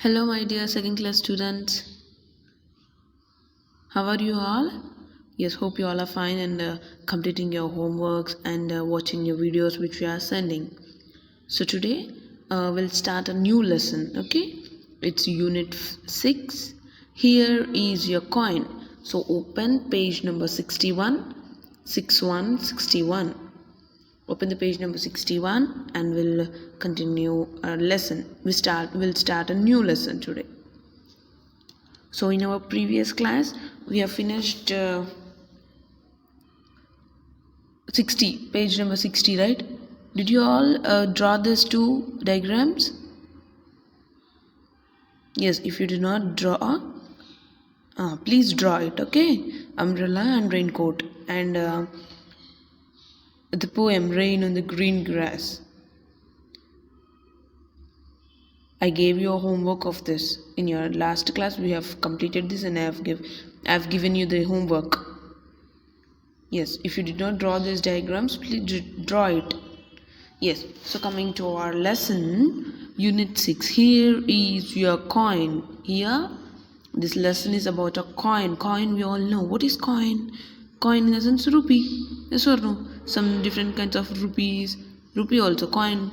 Hello, my dear second class students. How are you all? Yes, hope you all are fine and completing your homeworks and watching your videos which we are sending. So, today we'll start a new lesson, okay? It's Unit 6. Here is your coin. So, open page number 61, 61. Open the page number 61 and we'll continue our lesson. We'll start a new lesson today. So in our previous class we have finished 60, page number 60, right? Did you all draw these two diagrams? Yes, if you did not draw, please draw it, okay? Umbrella and raincoat and the poem Rain on the Green Grass. I gave you a homework of this. In your last class we have completed this and I have given you the homework. Yes, if you did not draw these diagrams, please draw it. Yes, so coming to our lesson, Unit 6. Here is your coin. Here, this lesson is about a coin. Coin, we all know. What is coin? Coin in the sense rupee. Yes or no? Some different kinds of rupees. Rupee also, coin.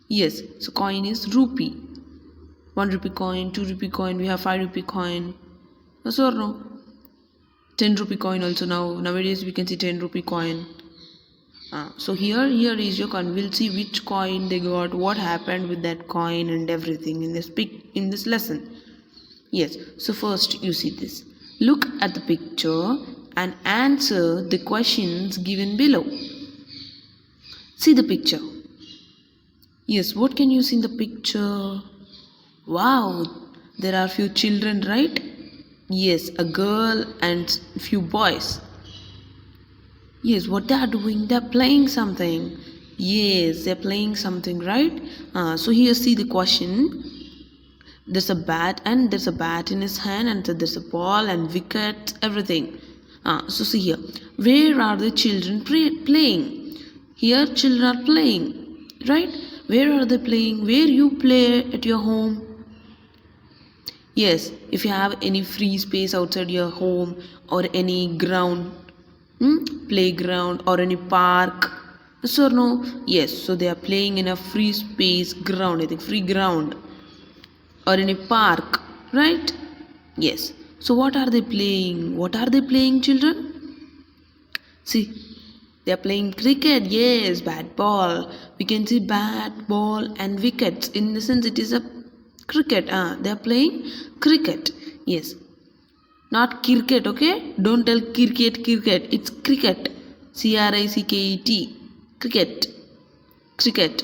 Yes, so coin is rupee. 1 rupee coin, 2 rupee coin, we have 5 rupee coin. Yes or no? 10 rupee coin also nowadays we can see 10 rupee coin. So here is your coin. We'll see which coin they got, what happened with that coin and everything in this lesson. Yes, so first you see this. Look at the picture and answer the questions given below. See the picture. Yes, what can you see in the picture? Wow, there are few children, right? Yes, a girl and few boys. Yes, what they are doing? They are playing something. Yes, they are playing something, right? So here see the question. There's a bat and there's a bat in his hand and there's a ball and wicket, everything. So see here. Where are the children playing? Here children are playing, right? Where are they playing? Where you play at your home? Yes, if you have any free space outside your home or any ground, playground or any park. Yes or no? Yes, so they are playing in a free space ground, I think free ground or in a park, right? Yes. So what are they playing? What are they playing, children? See, they are playing cricket. Yes, bat ball. We can see bat, ball and wickets. In the sense it is a cricket. They are playing cricket. Yes. Not cricket, okay? Don't tell cricket. It's cricket. C-R-I-C-K-E-T. Cricket.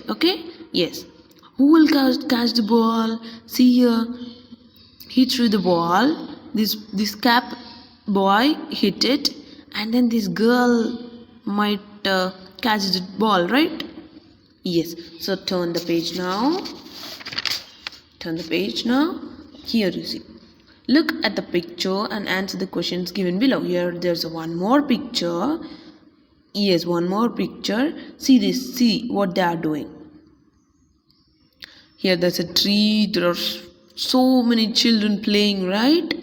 Okay? Yes. Who will catch the ball? See here. He threw the ball. This cap boy hit it. And then this girl might catch the ball, right? Yes. So turn the page now. Here you see. Look at the picture and answer the questions given below. Here there's one more picture. Yes, one more picture. See this. See what they are doing. Here there's a tree. There are so many children playing, right?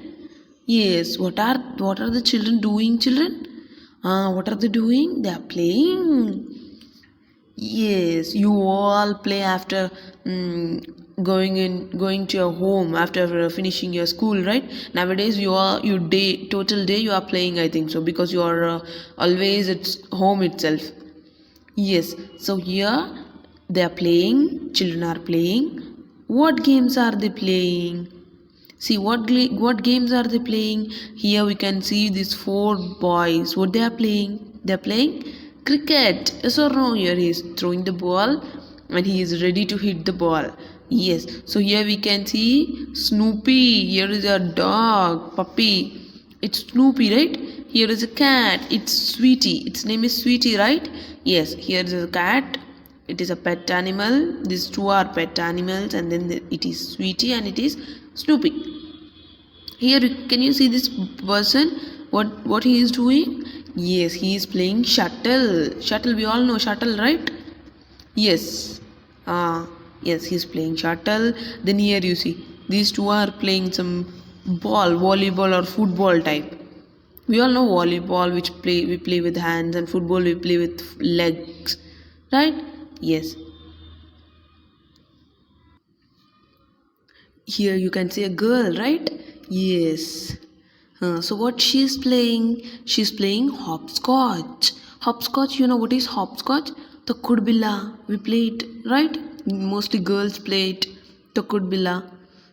Yes. What are the children doing, children? What are they doing? They are playing. Yes, you all play after going to your home after finishing your school, right? Nowadays total day you are playing, I think so, because you are always at home itself. Yes, so here they are playing. Children are playing. What games are they playing? See what games are they playing? Here we can see these 4 boys. What they are playing? They are playing cricket. Yes or no? Here he is throwing the ball and he is ready to hit the ball. Yes. So here we can see Snoopy. Here is a dog, puppy. It's Snoopy, right? Here is a cat. It's Sweetie. Its name is Sweetie, right? Yes. Here is a cat. It is a pet animal. These 2 are pet animals and then it is Sweetie and it is Snoopy. Here can you see this person? What he is doing? Yes, he is playing shuttle. Shuttle, we all know shuttle, right? Yes. Yes, he's playing shuttle. Then here you see these two are playing some ball, volleyball or football type. We all know volleyball, which play we play with hands, and football we play with legs, right? Yes. Here you can see a girl, right? Yes. So what she's playing? She's playing hopscotch. Hopscotch, you know what is hopscotch? Tokkudbilla. We play it, right? Mostly girls play it. Tokkudbilla.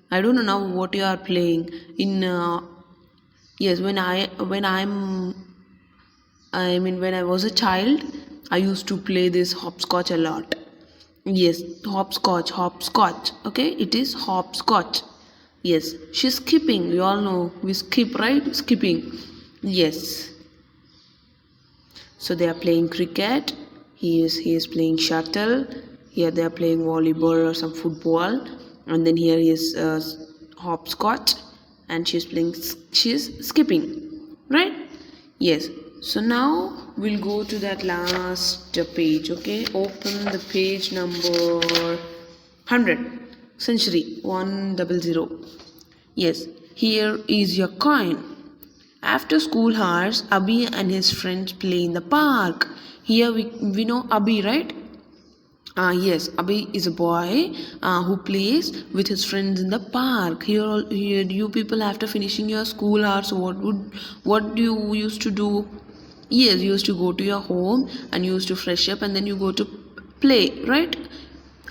I don't know now what you are playing. In yes, when I was a child, I used to play this hopscotch a lot. Yes, hopscotch, hopscotch. Okay, it is hopscotch. Yes, she's skipping. We all know we skip, right? Skipping. Yes. So they are playing cricket. He is playing shuttle. Here they are playing volleyball or some football. And then here is hopscotch, and she's skipping, right? Yes. So now we'll go to that last page. Okay, open the page number 100. Century 100. Yes, here is your coin. After school hours, Abhi and his friends play in the park. Here we know Abhi, right? Yes, Abhi is a boy who plays with his friends in the park. Here you people after finishing your school hours, what do you used to do? Yes, you used to go to your home and you used to fresh up and then you go to play, right?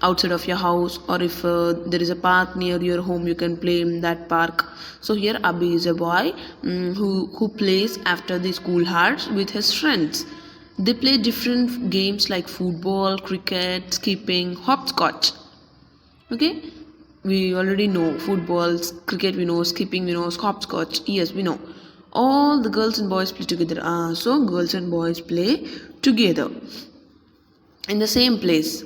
Outside of your house, or if there is a park near your home, you can play in that park. So here Abhi is a boy who plays after the school hours with his friends. They play different games like football, cricket, skipping, hopscotch. Okay, we already know football, cricket we know, skipping we know, hopscotch, yes we know. All the girls and boys play together. So girls and boys play together in the same place.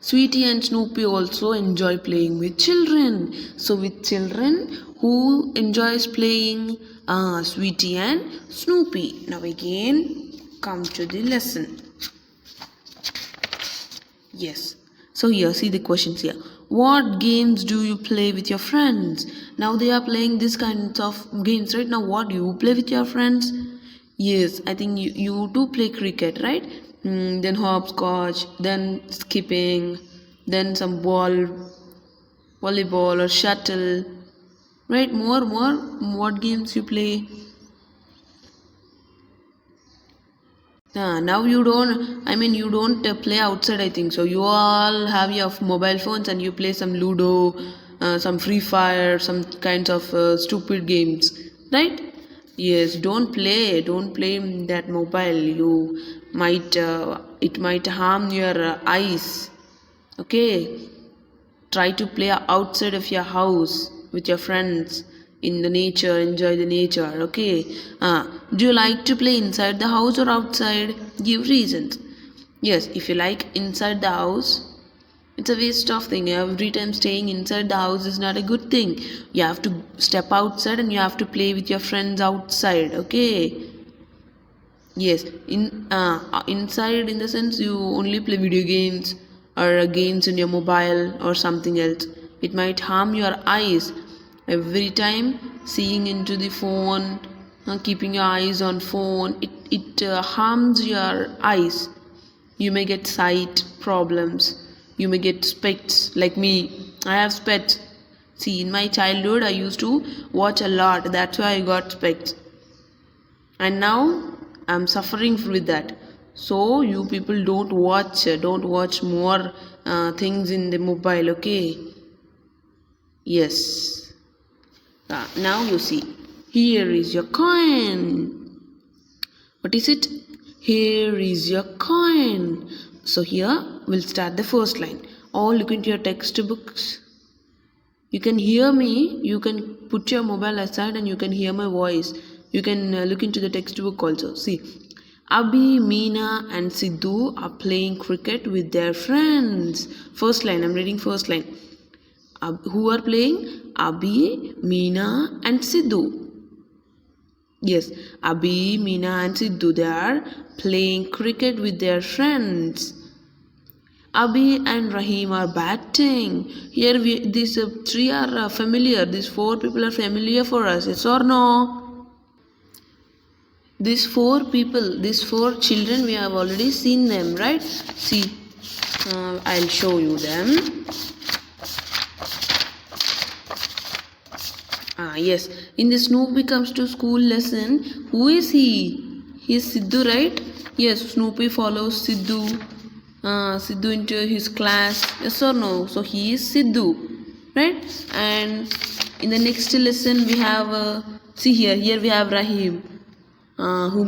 Sweetie and Snoopy also enjoy playing with children. So with children, who enjoys playing? Sweetie and Snoopy. Now again, come to the lesson. Yes. So here, see the questions here. What games do you play with your friends? Now they are playing this kinds of games, right? Now what do you play with your friends? Yes, I think you do play cricket, right? Then hopscotch, then skipping, then some volleyball or shuttle, right? More. What games you play? Now you don't play outside, I think. So you all have your mobile phones and you play some Ludo, some Free Fire, some kinds of stupid games, right? Yes, don't play in that mobile. It might harm your eyes. Okay, try to play outside of your house with your friends in the nature, enjoy the nature. Okay, do you like to play inside the house or outside? Give reasons. Yes, if you like inside the house, it's a waste of thing. Every time staying inside the house is not a good thing. You have to step outside and you have to play with your friends outside. Okay, yes, inside in the sense you only play video games or games in your mobile or something else. It might harm your eyes. Every time seeing into the phone, keeping your eyes on phone, it harms your eyes. You may get sight problems. You may get specs like me. I have specs. See, in my childhood I used to watch a lot. That's why I got specs. And now I'm suffering with that. So you people don't watch more things in the mobile. Okay, yes. Now you see, here is your coin. What is it? Here is your coin. So here we'll start the first line. All look into your textbooks. You can hear me. You can put your mobile aside and you can hear my voice. You can look into the textbook also. See, Abhi, Meena and Sidhu are playing cricket with their friends. First line, I'm reading first line. Who are playing? Abhi, Meena and Sidhu. Yes, Abhi, Meena and Sidhu, they are playing cricket with their friends. Abhi and Rahim are batting. Here these three are familiar. These four people are familiar for us. Yes or no? These four people, these four children, we have already seen them, right? See, I'll show you them. Yes. In the Snoopy comes to school lesson, who is he? He is Sidhu, right? Yes, Snoopy follows Sidhu. Sidhu into his class. Yes or no? So he is Sidhu, right? And in the next lesson we have see here we have Rahim, who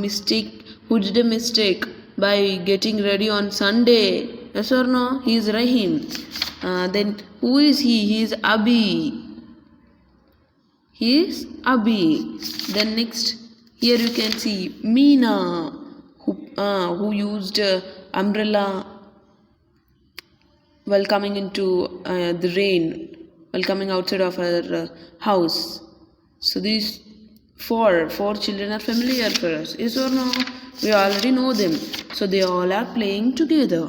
did a mistake by getting ready on Sunday. Yes or no? He is Rahim. Then who is he? He is Abhi. He is Abhi. Then next here you can see Meena, who used umbrella while coming into the rain, while coming outside of her house. So these four children are familiar for us. Yes or no? We already know them. So they all are playing together.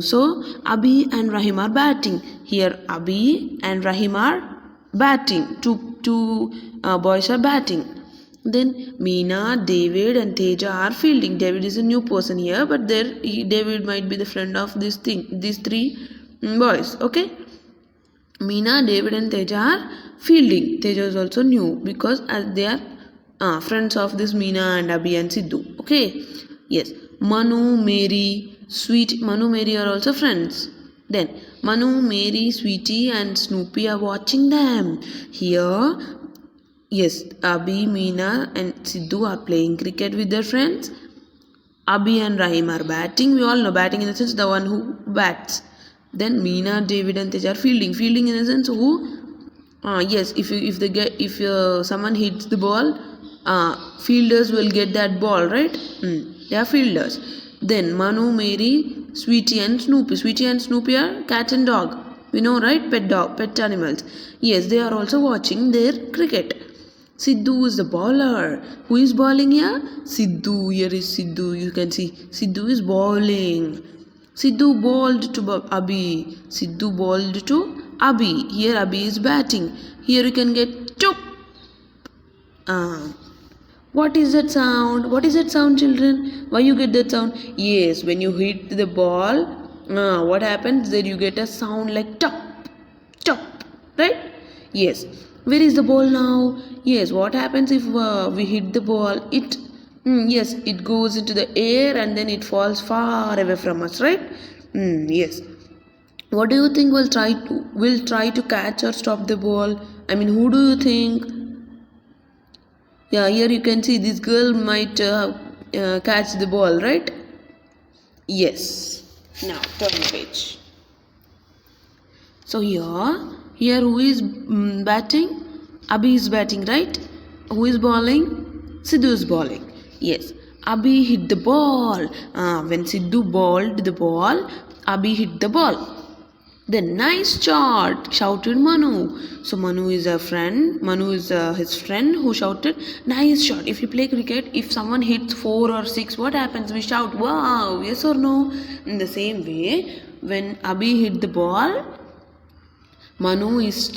So Abhi and Rahim are batting. Here Abhi and Rahim are batting. Two boys are batting. Then Meena, David and Teja are fielding. David is a new person here, but David might be the friend of these three boys. Okay. Meena, David and Teja are fielding. Teja is also new because they are friends of this Meena and Abhi and Sidhu. Okay. Yes. Manu, Mary, Manu, Mary are also friends. Then Manu, Mary, Sweetie and Snoopy are watching them. Here, yes, Abhi, Meena and Sidhu are playing cricket with their friends. Abhi and Rahim are batting. We all know batting in the sense the one who bats. Then Meena, David and Tej are fielding. Fielding in the sense who? Yes, if someone hits the ball, fielders will get that ball, right? They are fielders. Then Manu, Mary, Sweetie and Snoopy. Sweetie and Snoopy are cat and dog. We know, right? Pet animals. Yes, they are also watching their cricket. Sidhu is the bowler. Who is bowling here? Sidhu. Here is Sidhu. You can see Sidhu is bowling. Sidhu bowled to Abhi. Sidhu bowled to Abhi. Here Abhi is batting. Here you can get chop. What is that sound? What is that sound, children? Why you get that sound? Yes, when you hit the ball, what happens? Then you get a sound like chop, chop, right? Yes. Where is the ball now? Yes. What happens if we hit the ball? Yes, it goes into the air and then it falls far away from us, right? Yes. What do you think will try to catch or stop the ball? I mean, who do you think? Yeah, here you can see this girl might catch the ball, right? Yes. Now turn the page. So here who is batting? Abhi is batting, right? Who is bowling? Sidhu is bowling. Yes. Abhi hit the ball. When Sidhu bowled the ball, Abhi hit the ball. Then nice shot, shouted Manu. So Manu is a friend. Manu is his friend who shouted, nice shot. If you play cricket, if someone hits 4 or 6, what happens? We shout, wow, yes or no? In the same way, when Abhi hit the ball, Manu is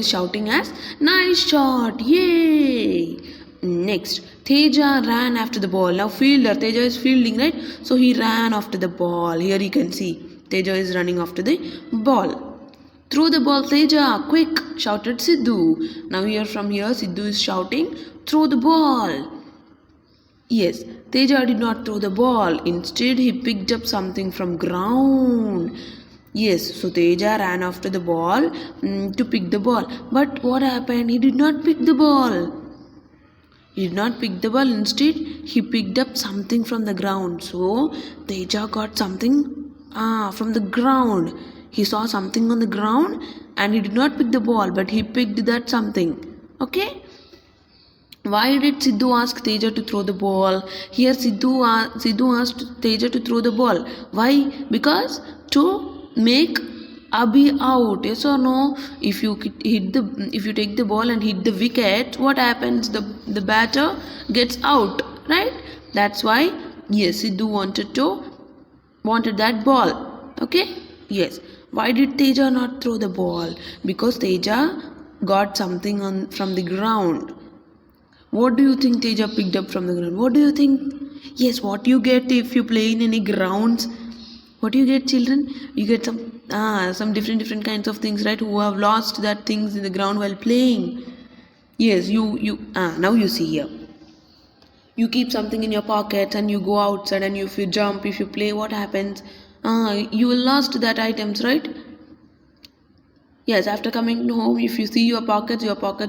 shouting as, nice shot, yay. Next, Teja ran after the ball. Now fielder, Teja is fielding, right? So he ran after the ball. Here you can see. Teja is running after the ball. Throw the ball, Teja, quick, shouted Sidhu. Now from here, Sidhu is shouting, throw the ball. Yes, Teja did not throw the ball. Instead, he picked up something from ground. Yes, so Teja ran after the ball to pick the ball. But what happened? He did not pick the ball. He did not pick the ball. Instead, he picked up something from the ground. So, Teja got something from the ground. He saw something on the ground and he did not pick the ball, but he picked that something. Okay? Why did Sidhu ask Teja to throw the ball? Here Sidhu asked Teja to throw the ball. Why? Because to make Abhi out. Yes or no? If you take the ball and hit the wicket, what happens? The batter gets out, right? That's why yes, Sidhu wanted that ball. Okay? Yes. Why did Teja not throw the ball? Because Teja got something from the ground. What do you think Teja picked up from the ground? What do you think? Yes, what you get if you play in any grounds? What do you get, children? You get some different kinds of things, right? Who have lost that things in the ground while playing. Yes, now you see here. You keep something in your pocket and you go outside, and if you jump, if you play, what happens? You will lost that items, right? Yes, after coming home, if you see your pockets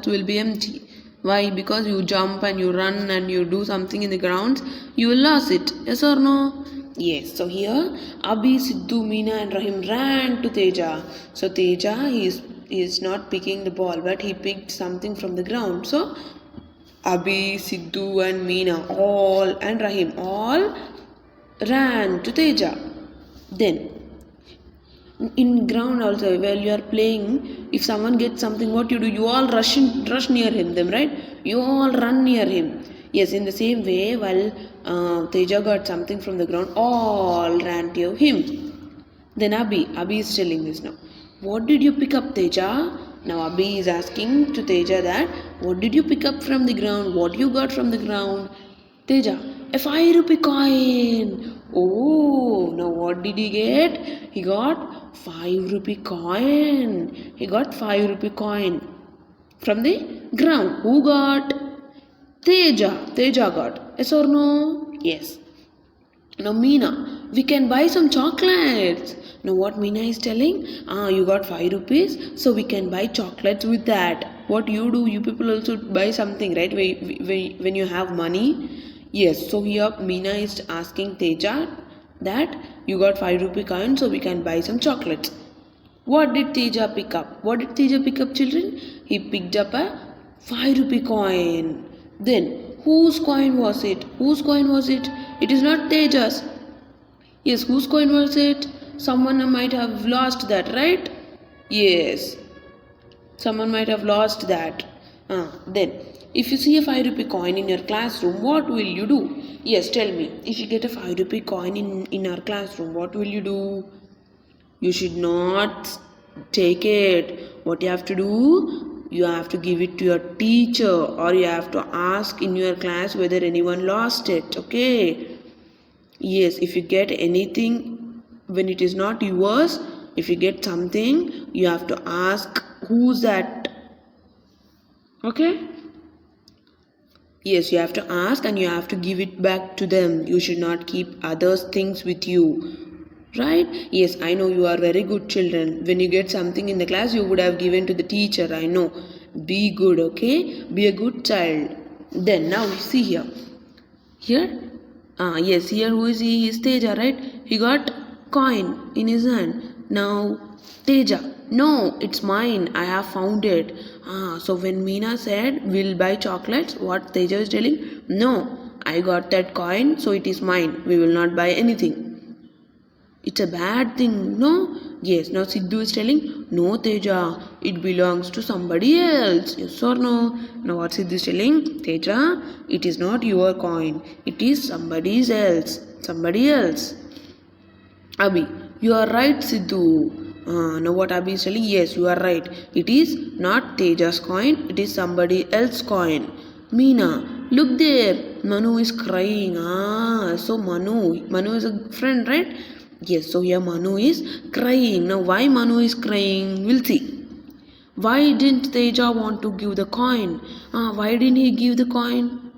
will be empty. Why? Because you jump and you run and you do something in the ground, you will lose it. Yes or no? Yes. So here, Abhi, Sidhu, Meena and Rahim ran to Teja. So Teja, he is not picking the ball, but he picked something from the ground. So Abhi, Sidhu and Meena all and Rahim all ran to Teja. Then in ground also, while you are playing, if someone gets something, what you do? You all rush near them, right? You all run near him. Yes, in the same way, while Teja got something from the ground, all ran to him. Then Abhi is telling this now. What did you pick up, Teja? Now Abhi is asking to Teja that, what did you pick up from the ground? What you got from the ground? Teja, a 5 rupee coin. Oh, now what did he get? He got 5 rupee coin. He got 5 rupee coin from the ground. Who got? Teja. Teja got. Yes or no? Yes. Now Meena, we can buy some chocolates. Now what Meena is telling? You got 5 rupees, so we can buy chocolates with that. What you do? You people also buy something, right? When you have money. Yes. So here Meena is asking Teja that you got 5 rupee coin, so we can buy some chocolates. What did Teja pick up? What did Teja pick up, children? He picked up a 5 rupee coin. Then whose coin was it? Whose coin was it? It is not Teja's. Yes, whose coin was it? Someone might have lost that, right? Yes, someone might have lost that. Then, if you see a 5 rupee coin in your classroom, what will you do? Yes, tell me. If you get a 5 rupee coin in our classroom, what will you do? You should not take it. What you have to do? You have to give it to your teacher, or you have to ask in your class whether anyone lost it. Okay? Yes, if you get anything when it is not yours, if you get something, you have to ask who's that. Okay? Yes, you have to ask and you have to give it back to them. You should not keep others' things with you. Right? Yes, I know you are very good children. When you get something in the class, you would have given to the teacher. I know. Be good, okay? Be a good child. Then, now see here. Here? Yes, here who is he? He is Teja, right? He got coin in his hand. Now, Teja, no, it's mine. I have found it. So when Meena said, we'll buy chocolates, what Teja is telling? No, I got that coin, so it is mine. We will not buy anything. It's a bad thing, no? Yes, now Sidhu is telling, no Teja, it belongs to somebody else. Yes or no? Now what Sidhu is telling? Teja, it is not your coin. It is somebody else. Somebody else. Abhi, you are right, Sidhu. Now what Abhi is telling? Yes, you are right. It is not Teja's coin. It is somebody else's coin. Meena, look there. Manu is crying. So Manu is a friend, right? Yes, so here Manu is crying. Now why Manu is crying? We'll see. Why didn't Teja want to give the coin? Why didn't he give the coin?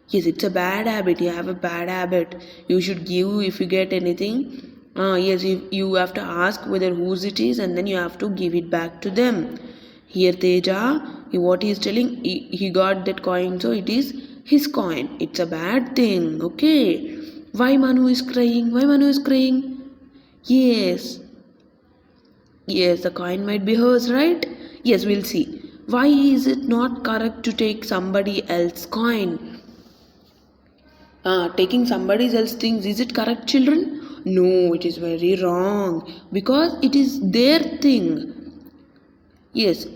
Yes, it's a bad habit. You have a bad habit. You should give if you get anything. Yes, you have to ask whether whose it is, and then you have to give it back to them. Here Teja, what he is telling, he got that coin, so it is his coin. It's a bad thing, okay? Why Manu is crying? Why Manu is crying? Yes. Yes, the coin might be hers, right? Yes, we'll see. Why is it not correct to take somebody else's coin? Taking somebody else's things, is it correct, children? No, it is very wrong. Because it is their thing. Yes.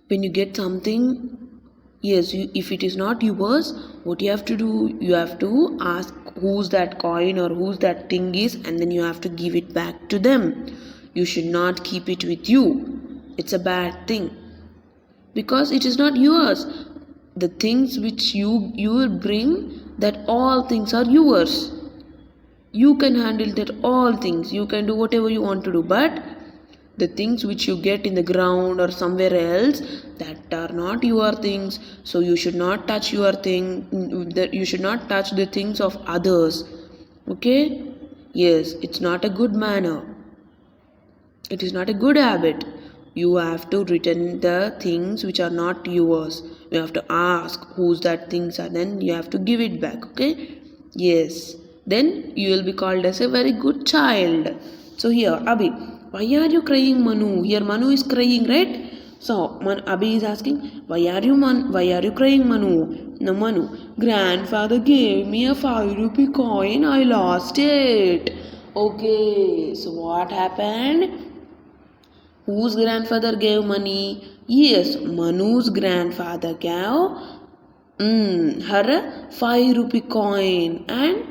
When you get something Yes, if it is not yours, what you have to do, you have to ask whose that coin or whose that thing is, and then you have to give it back to them. You should not keep it with you. It's a bad thing because it is not yours. The things which you will bring, that all things are yours. You can handle that all things. You can do whatever you want to do, but the things which you get in the ground or somewhere else, that are not your things, so you should not touch your thing, that you should not touch the things of others. Okay, yes, it's not a good manner, it is not a good habit. You have to return the things which are not yours. You have to ask whose that things are, then you have to give it back. Okay, yes, then you will be called as a very good child. So here, Abhi, why are you crying, Manu? Here Manu is crying, right? So Abhi is asking, why are you crying, Manu? No, Manu, grandfather gave me a 5 rupee coin, I lost it. Okay, so what happened? Whose grandfather gave money? Yes, Manu's grandfather gave her 5 rupee coin, and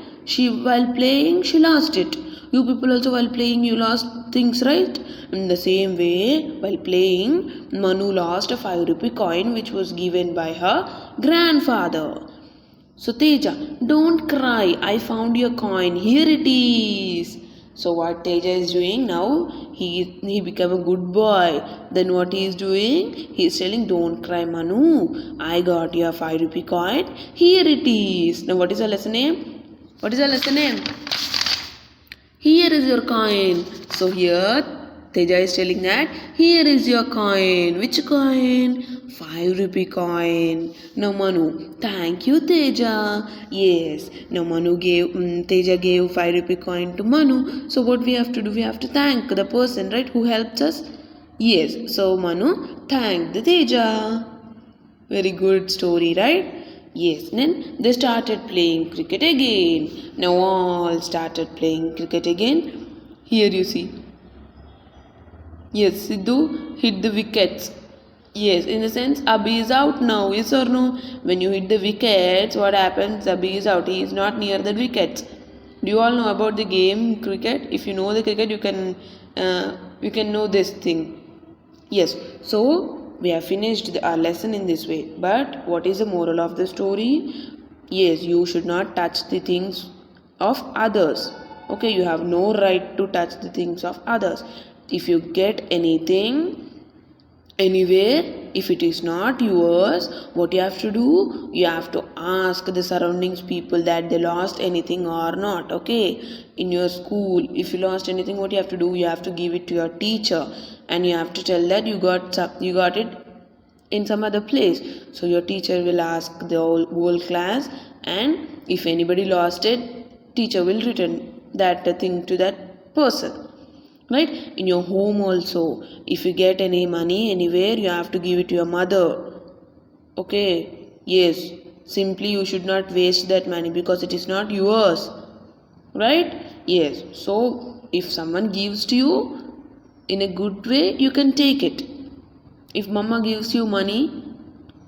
while playing she lost it. You people also while playing you lost things, right? In the same way, while playing, Manu lost a 5 rupee coin which was given by her grandfather. So Teja, don't cry. I found your coin. Here it is. So what Teja is doing now? He became a good boy. Then what he is doing? He is telling, don't cry, Manu. I got your 5 rupee coin. Here it is. Now what is the lesson name? What is the lesson name? Here is your coin. So here Teja is telling that here is your coin. Which coin? 5 rupee coin. Now Manu, thank you Teja. Yes. Now Teja gave 5 rupee coin to Manu. So what we have to do? We have to thank the person, right, who helped us. Yes. So Manu thanked the Teja. Very good story, right? Yes, then they started playing cricket again. Now all started playing cricket again. Here you see. Yes, Sidhu hit the wickets. Yes, in the sense Abhi is out now. Yes or no? When you hit the wickets, what happens? Abhi is out. He is not near the wickets. Do you all know about the game cricket? If you know the cricket, you can know this thing. Yes, so we have finished our lesson in this way. But what is the moral of the story? Yes, you should not touch the things of others. Okay, you have no right to touch the things of others. If you get anything anywhere, if it is not yours, what you have to do? You have to ask the surroundings people that they lost anything or not. Okay, in your school, if you lost anything, what you have to do? You have to give it to your teacher, and you have to tell that you got it in some other place. So your teacher will ask the whole class, and if anybody lost it, teacher will return that thing to that person. Right? In your home also, if you get any money anywhere, you have to give it to your mother. Okay, yes, simply you should not waste that money because it is not yours, right? Yes, so if someone gives to you in a good way, you can take it. If mama gives you money,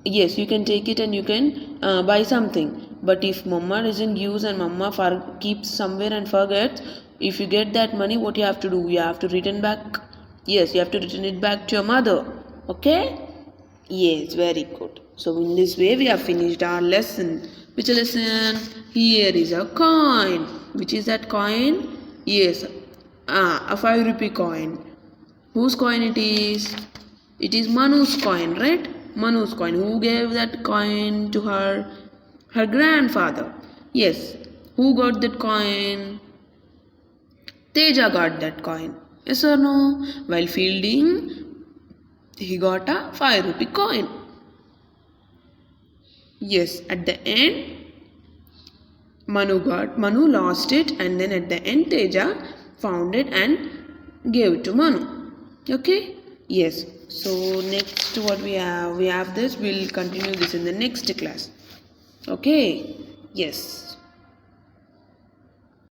yes, you can take it and you can buy something. But if mama doesn't use and mama keeps somewhere and forgets, if you get that money, what you have to do? You have to return back. Yes, you have to return it back to your mother. Okay? Yes, very good. So in this way we have finished our lesson. Which lesson? Here is a coin. Which is that coin? Yes, a 5 rupee coin. Whose coin it is? It is Manu's coin, right? Manu's coin. Who gave that coin to her? Her grandfather. Yes. Who got that coin? Teja got that coin. Yes or no? While fielding, he got a 5 rupee coin. Yes, at the end, Manu lost it, and then at the end, Teja found it and gave it to Manu. Okay? Yes. So next what we have this. We'll continue this in the next class. Okay? Yes.